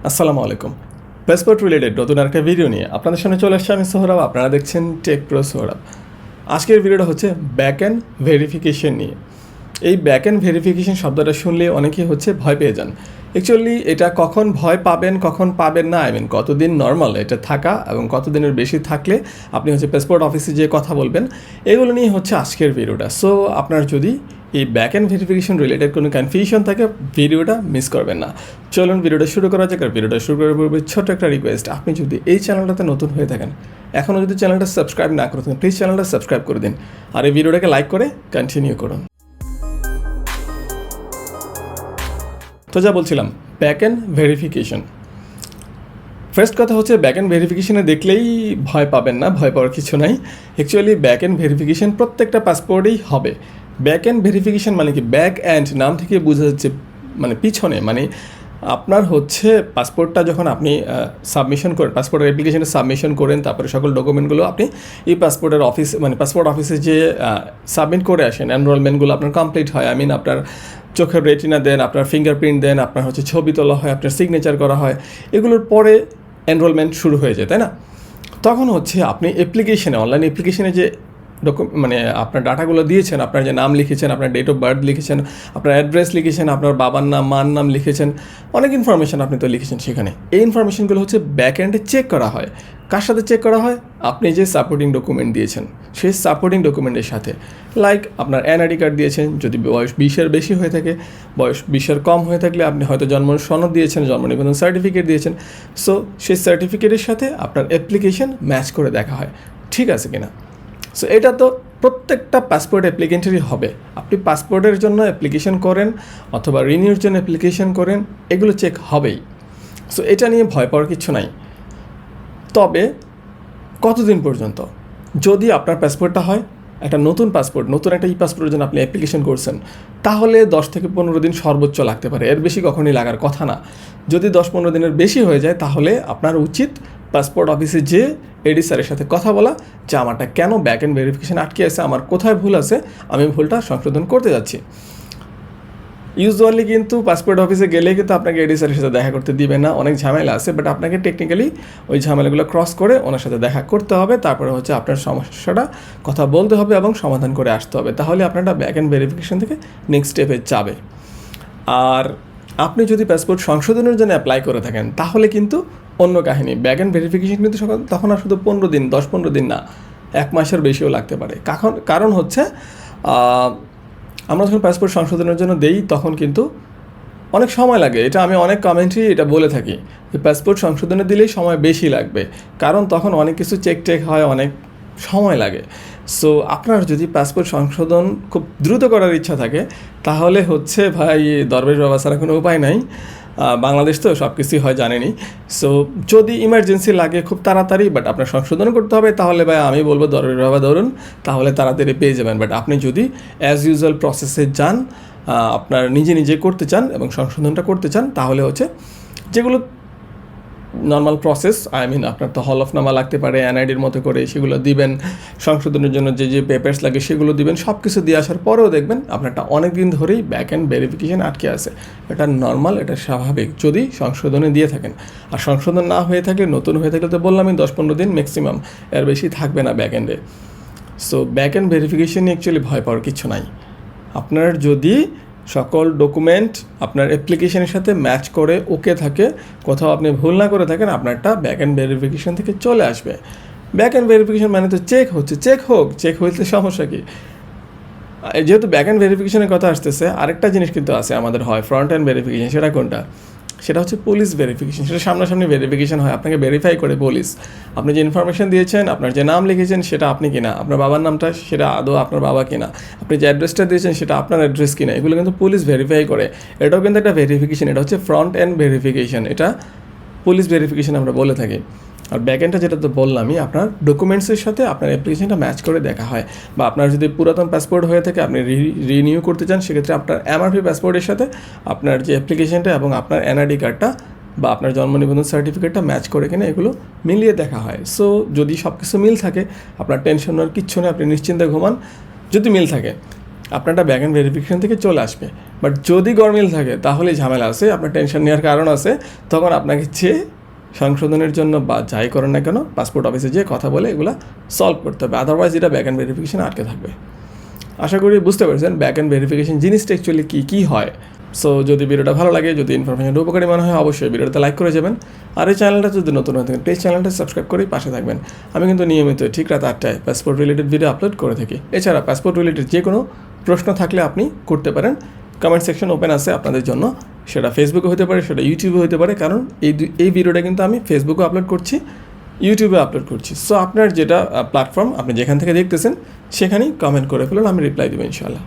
আসসালামু আলাইকুম। Passport related নতুন একটা ভিডিও নিয়ে আপনাদের সামনে চলে আসছে। আমি সোহরাব, আপনারা দেখছেন টেক প্রো সোহরাব। আজকের ভিডিওটা হচ্ছে ব্যাক এন্ড ভেরিফিকেশন নিয়ে। এই ব্যাক এন্ড ভেরিফিকেশন শব্দটা শুনলে অনেকেই ভয় পেয়ে যান। অ্যাকচুয়ালি এটা কখন ভয় পাবেন কখন পাবেন না, কতদিন নর্মাল এটা থাকা এবং কতদিনের বেশি থাকলে আপনি পাসপোর্ট অফিসে যে কথা বলবেন, এগুলো নিয়ে আজকের ভিডিওটা। সো আপনার যদি এই ব্যাক এন্ড ভেরিফিকেশন রিলেটেড কোনো কনফিউশন থাকে, ভিডিওটা মিস করবেন না। চলুন ভিডিওটা শুরু করা যাক। আর ভিডিওটা শুরু করার পূর্বে ছোট্ট একটা রিকোয়েস্ট, আপনি যদি এই চ্যানেলটাতে নতুন হয়ে থাকেন, এখনও যদি চ্যানেলটা সাবস্ক্রাইব না করে থাকেন, প্লিজ চ্যানেলটা সাবস্ক্রাইব করে দিন আর এই ভিডিওটাকে লাইক করে কন্টিনিউ করুন। তো যা বলছিলাম, ব্যাক এন্ড ভেরিফিকেশন। ফার্স্ট কথা ব্যাক এন্ড ভেরিফিকেশনে দেখলেই ভয় পাবেন না, ভয় পাওয়ার কিছু নাই। অ্যাকচুয়ালি ব্যাক এন্ড ভেরিফিকেশন প্রত্যেকটা পাসপোর্টেই হবে। ব্যাক এন্ড ভেরিফিকেশন মানে কি, ব্যাক এন্ড নাম থেকে বোঝা যাচ্ছে পিছনে, আপনার পাসপোর্টটা যখন আপনি সাবমিশন করেন, পাসপোর্টের অ্যাপ্লিকেশনে সাবমিশন করেন, তারপরে সকল ডকুমেন্টগুলো আপনি এই পাসপোর্টের অফিস পাসপোর্ট অফিসে যে সাবমিট করে আসেন, এনরোলমেন্টগুলো আপনার কমপ্লিট হয়। আপনার চোখের রেটিনা দেন, আপনার ফিঙ্গারপ্রিন্ট দেন, আপনার ছবি তোলা হয়, আপনার সিগনেচার করা হয়, এগুলোর পরে এনরোলমেন্ট শুরু হয়ে যায়, তাই না? তখন আপনি অ্যাপ্লিকেশনে, অনলাইন অ্যাপ্লিকেশনে যে আপনার ডাটাগুলো দিয়েছেন, আপনার যে নাম লিখেছেন, আপনার ডেট অফ বার্থ লিখেছেন, আপনার অ্যাড্রেস লিখেছেন, আপনার বাবার নাম মার নাম লিখেছেন, অনেক ইনফরমেশান আপনি তো লিখেছেন সেখানে। এই ইনফরমেশনগুলো ব্যাক এন্ডে চেক করা হয়। কার সাথে চেক করা হয়? আপনি যে সাপোর্টিং ডকুমেন্ট দিয়েছেন সেই সাপোর্টিং ডকুমেন্টের সাথে। লাইক আপনার এনআইডি কার্ড দিয়েছেন, যদি বয়স 20-এর বেশি হয়ে থাকে, বয়স 20-এর কম হয়ে থাকলে আপনি হয়তো জন্ম সনদ দিয়েছেন, জন্ম নিবন্ধন সার্টিফিকেট দিয়েছেন। সো সেই সার্টিফিকেটের সাথে আপনার অ্যাপ্লিকেশন ম্যাচ করে দেখা হয়, ঠিক আছে কিনা। সো এটা তো প্রত্যেকটা পাসপোর্ট অ্যাপ্লিকেন্টেরই হবে। আপনি পাসপোর্টের জন্য অ্যাপ্লিকেশন করেন অথবা রিনিউর জন্য অ্যাপ্লিকেশন করেন, এগুলো চেক হবেই। সো এটা নিয়ে ভয় পাওয়ার কিছু নাই। তবে কতদিন পর্যন্ত? যদি আপনার পাসপোর্টটা হয় একটা নতুন পাসপোর্ট, নতুন একটা পাসপোর্টের জন্য আপনি অ্যাপ্লিকেশন করছেন, তাহলে 10 থেকে 15 দিন সর্বোচ্চ লাগতে পারে, এর বেশি কখনোই লাগার কথা না। যদি 10-15 দিনের বেশি হয়ে যায়, তাহলে আপনার উচিত পাসপোর্ট অফিসে যে এডি স্যারের সাথে কথা বলা, যে আমারটা কেন ব্যাক এন্ড ভেরিফিকেশন আটকে আছে, আমার কোথায় ভুল আছে, আমি ভুলটা সংশোধন করতে যাচ্ছি। ইউজুয়ালি কিন্তু পাসপোর্ট অফিসে গেলে কিন্তু আপনাকে এডি স্যারের সাথে দেখা করতে দিবে না, অনেক ঝামেলা আছে। বাট আপনাকে টেকনিক্যালি ওই ঝামেলাগুলো ক্রস করে ওনার সাথে দেখা করতে হবে, তারপরে আপনার সমস্যাটা কথা বলতে হবে এবং সমাধান করে আসতে হবে, তাহলে আপনারটা ব্যাক এন্ড ভেরিফিকেশন থেকে নেক্সট স্টেপে যাবে। আর আপনি যদি পাসপোর্ট সংশোধনের জন্য অ্যাপ্লাই করে থাকেন, তাহলে কিন্তু অন্য কাহিনী। ব্যাক এন্ড ভেরিফিকেশন কিন্তু তখন আর শুধু 15 দিন, 10-15 দিন না, 1 মাসের বেশিও লাগতে পারে। কারণ আমরা যখন পাসপোর্ট সংশোধনের জন্য দেই, তখন কিন্তু অনেক সময় লাগে। এটা আমি অনেক কমেন্ট্রি এটা বলে থাকি যে পাসপোর্ট সংশোধনে দিলেই সময় বেশি লাগবে, কারণ তখন অনেক কিছু চেক হয়, অনেক সময় লাগে। সো আপনার যদি পাসপোর্ট সংশোধন খুব দ্রুত করার ইচ্ছা থাকে, তাহলে ভাই দরবেশ বাবা ছাড়া কোনো উপায় নাই। বাংলাদেশ তো সব কিছুই হয় জানেনি। সো যদি ইমার্জেন্সি লাগে খুব তাড়াতাড়ি, বাট আপনার সংশোধন করতে হবে, তাহলে ভাই আমি বলবো দরবেশ বাবা ধরুন, তাহলে তাড়াতাড়ি পেয়ে যাবেন। বাট আপনি যদি অ্যাজ ইউজুয়াল প্রসেসে যান, আপনার নিজে করতে চান এবং সংশোধনটা করতে চান, তাহলে যেগুলো নর্মাল প্রসেস, আপনার তো হলফনামা লাগতে পারে এনআইডির মতো করে, সেগুলো দিবেন। সংশোধনের জন্য যে পেপারস লাগে সেগুলো দিবেন। সব কিছু দিয়ে আসার পরেও দেখবেন আপনারটা অনেক দিন ধরেই ব্যাক এন্ড ভেরিফিকেশন আটকে আছে। এটা নর্মাল, এটা স্বাভাবিক যদি সংশোধনে দিয়ে থাকেন। আর সংশোধন না হয়ে থাকলে, নতুন হয়ে থাকলে তো বললামই 10-15 দিন ম্যাক্সিমাম, এর বেশি থাকবে না ব্যাক এন্ডে। সো ব্যাক এন্ড ভেরিফিকেশন নিয়ে অ্যাকচুয়ালি ভয় পাওয়ার কিছু নাই। আপনার যদি সকল ডকুমেন্ট আপনার অ্যাপ্লিকেশনের সাথে ম্যাচ করে ওকে থাকে, কোথাও আপনি ভুল না করে থাকেন, আপনারটা ব্যাক এন্ড ভেরিফিকেশন থেকে চলে আসবে। ব্যাক এন্ড ভেরিফিকেশন মানে তো চেক হচ্ছে, চেক হইতে সমস্যা কি? যেহেতু ব্যাক এন্ড ভেরিফিকেশনের কথা আসতেছে, আরেকটা জিনিস কিন্তু আছে আমাদের, হয় ফ্রন্ট এন্ড ভেরিফিকেশন। সেটা কোনটা? সেটা পুলিশ ভেরিফিকেশন। সেটা সামনাসামনি ভেরিফিকেশন হয়, আপনাকে ভেরিফাই করে পুলিশ। আপনি যে ইনফরমেশন দিয়েছেন, আপনার যে নাম লিখেছেন সেটা আপনি কিনা, আপনার বাবার নামটা সেটা আদৌ আপনার বাবা কিনা, আপনি যে অ্যাড্রেসটা দিয়েছেন সেটা আপনার অ্যাড্রেস কিনা, এগুলো কিন্তু পুলিশ ভেরিফাই করে। এটাও কিন্তু একটা ভেরিফিকেশন, এটা ফ্রন্ট এন্ড ভেরিফিকেশন, এটা পুলিশ ভেরিফিকেশন আমরা বলে থাকি। আর ব্যাকএন্ডটা যেটা তো বললামই, আপনার ডকুমেন্টসের সাথে আপনার অ্যাপ্লিকেশনটা ম্যাচ করে দেখা হয়। বা আপনার যদি পুরাতন পাসপোর্ট হয়ে থাকে, আপনি রিনিউ করতে চান, সেক্ষেত্রে আপনার এমআরপি পাসপোর্টের সাথে আপনার যে অ্যাপ্লিকেশনটা এবং আপনার এনআইডি কার্ডটা বা আপনার জন্ম নিবন্ধন সার্টিফিকেটটা ম্যাচ করে কিনা, এগুলো মিলিয়ে দেখা হয়। সো যদি সব কিছু মিল থাকে, আপনার টেনশন আর কিচ্ছু নেই, আপনি নিশ্চিন্তে ঘুমান যদি মিল থাকে। আপনারটা ব্যাক এন্ড ভেরিফিকেশন থেকে চলে আসবে। বাট যদি গরমিল থাকে তাহলে ঝামেলা আছে, আপনার টেনশন নেওয়ার কারণ আছে। তখন আপনাকে চেয়ে সংশোধনের জন্য বা যাই করেন না কেন পাসপোর্ট অফিসে যেয়ে কথা বলে এগুলো সলভ করতে হবে, আদারওয়াইজ এটা ব্যাক এন্ড ভেরিফিকেশন আটকে থাকবে। আশা করি বুঝতে পারছেন ব্যাক এন্ড ভেরিফিকেশন জিনিসটা অ্যাকচুয়ালি কী হয়। সো যদি ভিডিওটা ভালো লাগে, যদি ইনফরমেশনটা উপকারী মনে হয়, অবশ্যই ভিডিওটা লাইক করে যাবেন। আর এই চ্যানেলটা যদি নতুন হয়ে থাকেন প্লিজ চ্যানেলটা সাবস্ক্রাইব করে পাশে থাকবেন। আমি কিন্তু নিয়মিত ঠিক রাত 8টায় পাসপোর্ট রিলেটেড ভিডিও আপলোড করে থাকি। এছাড়া পাসপোর্ট রিলেটেড যে কোনো প্রশ্ন থাকলে আপনি করতে পারেন, কমেন্ট সেকশন ওপেন আছে আপনাদের জন্য। সেটা ফেসবুকে হতে পারে, সেটা ইউটিউবে হতে পারে, কারণ এই ভিডিওটা কিন্তু আমি ফেসবুকে আপলোড করছি, ইউটিউবে আপলোড করছি। সো আপনার যেটা প্ল্যাটফর্ম আপনি যেখান থেকে দেখতেছেন সেখানেই কমেন্ট করে ফেলুন, আমি রিপ্লাই দেবো ইনশাআল্লাহ।